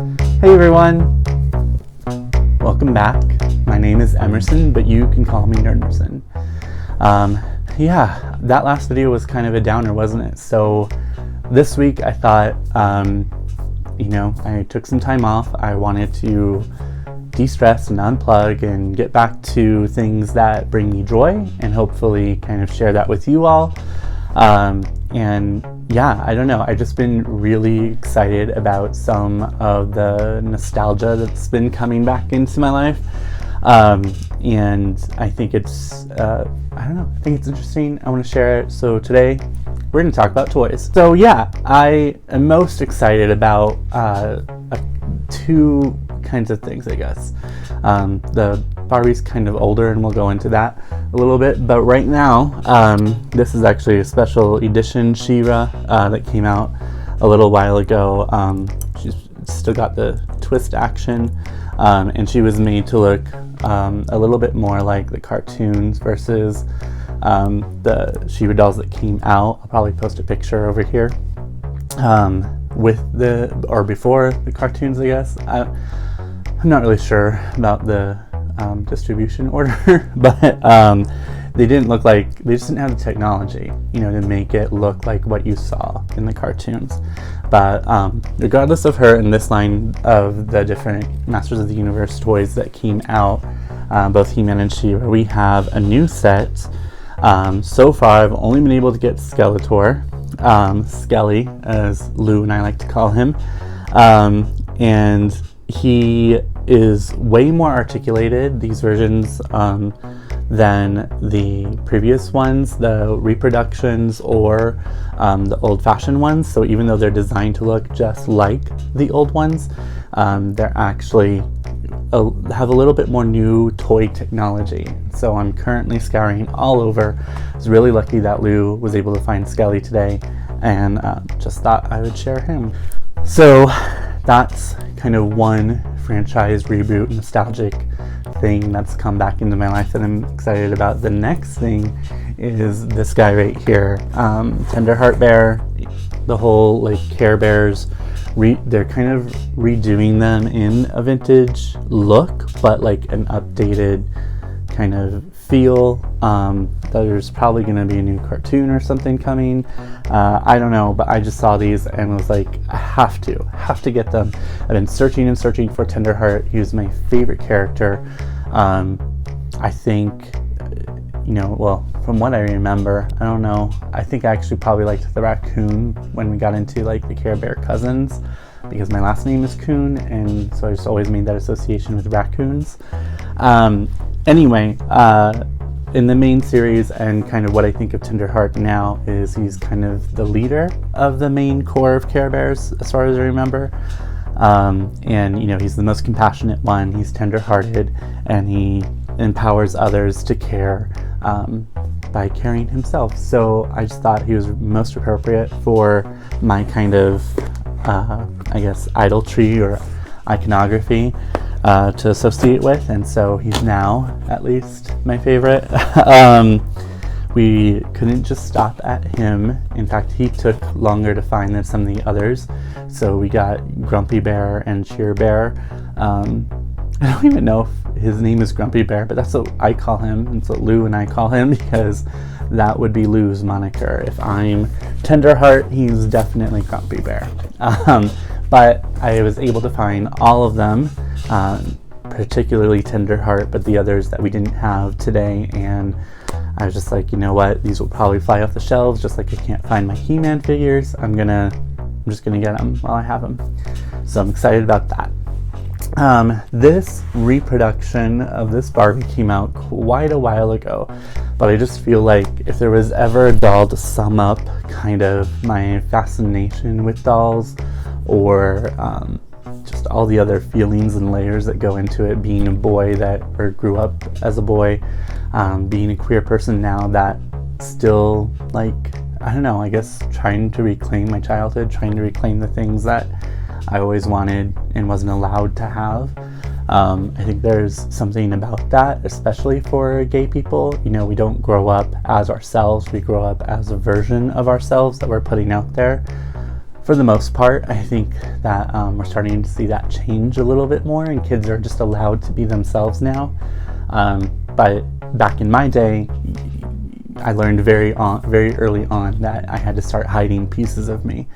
Hey everyone, welcome back. My name is Emerson, but you can call me Nerderson. That last video was kind of a downer, wasn't it? So this week I thought, I took some time off. I wanted to de-stress and unplug and get back to things that bring me joy and hopefully kind of share that with you all. I don't know, I've just been really excited about some of the nostalgia that's been coming back into my life. And I think it's, I think it's interesting. I want to share it. So today we're going to talk about toys. So yeah, I am most excited about two kinds of things, I guess. The Barbie's kind of older and we'll go into that a little bit, but right now this is actually a special edition She-Ra that came out a little while ago. She's still got the twist action, and she was made to look a little bit more like the cartoons versus the She-Ra dolls that came out. I'll probably post a picture over here before the cartoons, I guess. I'm not really sure about the distribution order, but they just didn't have the technology, to make it look like what you saw in the cartoons. But regardless of her and this line of the different Masters of the Universe toys that came out, both He-Man and She-Ra, we have a new set. So far, I've only been able to get Skeletor, Skelly, as Lou and I like to call him, and he is way more articulated, these versions, than the previous ones, the reproductions or the old-fashioned ones. So even though they're designed to look just like the old ones, they're actually have a little bit more new toy technology. So I'm currently scouring all over. I was really lucky that Lou was able to find Skelly today, and just thought I would share him. So that's kind of one franchise reboot nostalgic thing that's come back into my life that I'm excited about. The next thing is this guy right here, Tenderheart Bear. The whole Care Bears, they're kind of redoing them in a vintage look, but an updated kind of feel. There's probably going to be a new cartoon or something coming. I don't know, but I just saw these and was like, I have to get them. I've been searching and searching for Tenderheart. He was my favorite character. I think, from what I remember, I don't know, I think I actually probably liked the raccoon when we got into the Care Bear cousins, because my last name is Coon, and so I just always made that association with raccoons. Anyway, in the main series, and kind of what I think of Tenderheart now is he's kind of the leader of the main core of Care Bears, as far as I remember. And he's the most compassionate one. He's tender-hearted, and he empowers others to care by caring himself. So I just thought he was most appropriate for my kind of, idolatry or iconography to associate with, and so he's now at least my favorite. We couldn't just stop at him. In fact, he took longer to find than some of the others. So we got Grumpy Bear and Cheer Bear. I don't even know if his name is Grumpy Bear, but that's what I call him. And so Lou and I call him, because that would be Lou's moniker. If I'm Tenderheart, he's definitely Grumpy Bear. But I was able to find all of them, particularly Tenderheart, but the others that we didn't have today. And I was just like, you know what, these will probably fly off the shelves, just like I can't find my He-Man figures. I'm just gonna get them while I have them. So I'm excited about that. This reproduction of this Barbie came out quite a while ago, but I just feel like if there was ever a doll to sum up kind of my fascination with dolls, or just all the other feelings and layers that go into it, being a boy or grew up as a boy, being a queer person now that still, I guess trying to reclaim my childhood, trying to reclaim the things that I always wanted and wasn't allowed to have. I think there's something about that, especially for gay people. We don't grow up as ourselves, we grow up as a version of ourselves that we're putting out there for the most part, I think that we're starting to see that change a little bit more, and kids are just allowed to be themselves now. But back in my day, I learned very early on that I had to start hiding pieces of me.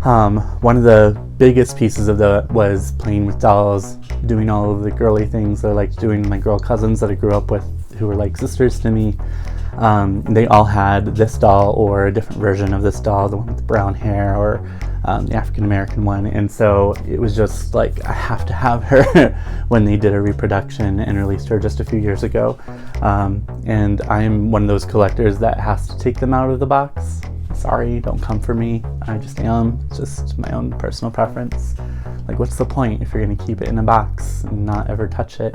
One of the biggest pieces of that was playing with dolls, doing all of the girly things that I liked doing with my girl cousins that I grew up with, who were like sisters to me. They all had this doll or a different version of this doll, the one with the brown hair or the African American one, and so it was just like, I have to have her when they did a reproduction and released her just a few years ago. And I'm one of those collectors that has to take them out of the box. Sorry, don't come for me. I just am. It's just my own personal preference. Like, what's the point if you're going to keep it in a box and not ever touch it?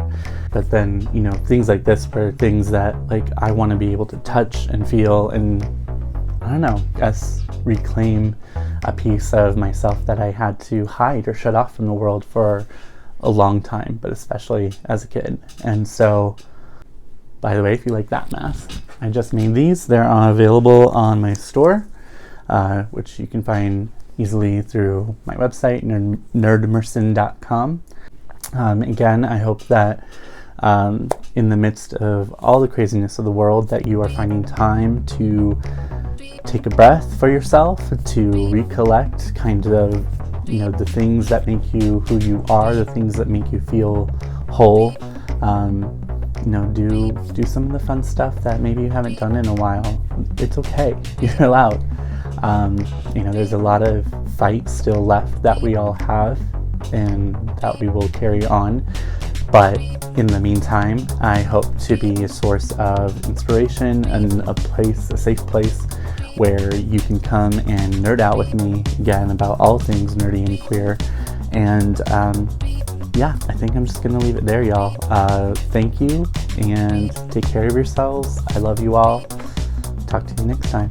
But then, you know, things like this were things that, like, I want to be able to touch and feel and, I don't know, guess reclaim a piece of myself that I had to hide or shut off from the world for a long time, but especially as a kid. And so, by the way, if you like that mask, I just made these. They're available on my store, which you can find easily through my website, nerdmerson.com. Again, I hope that in the midst of all the craziness of the world, that you are finding time to take a breath for yourself, to recollect kind of, you know, the things that make you who you are, the things that make you feel whole. You know, do some of the fun stuff that maybe you haven't done in a while. It's okay. You're allowed. You know, there's a lot of fight still left that we all have and that we will carry on. But in the meantime, I hope to be a source of inspiration and a safe place where you can come and nerd out with me again about all things nerdy and queer. And yeah, I think I'm just going to leave it there, y'all. Thank you, and take care of yourselves. I love you all. Talk to you next time.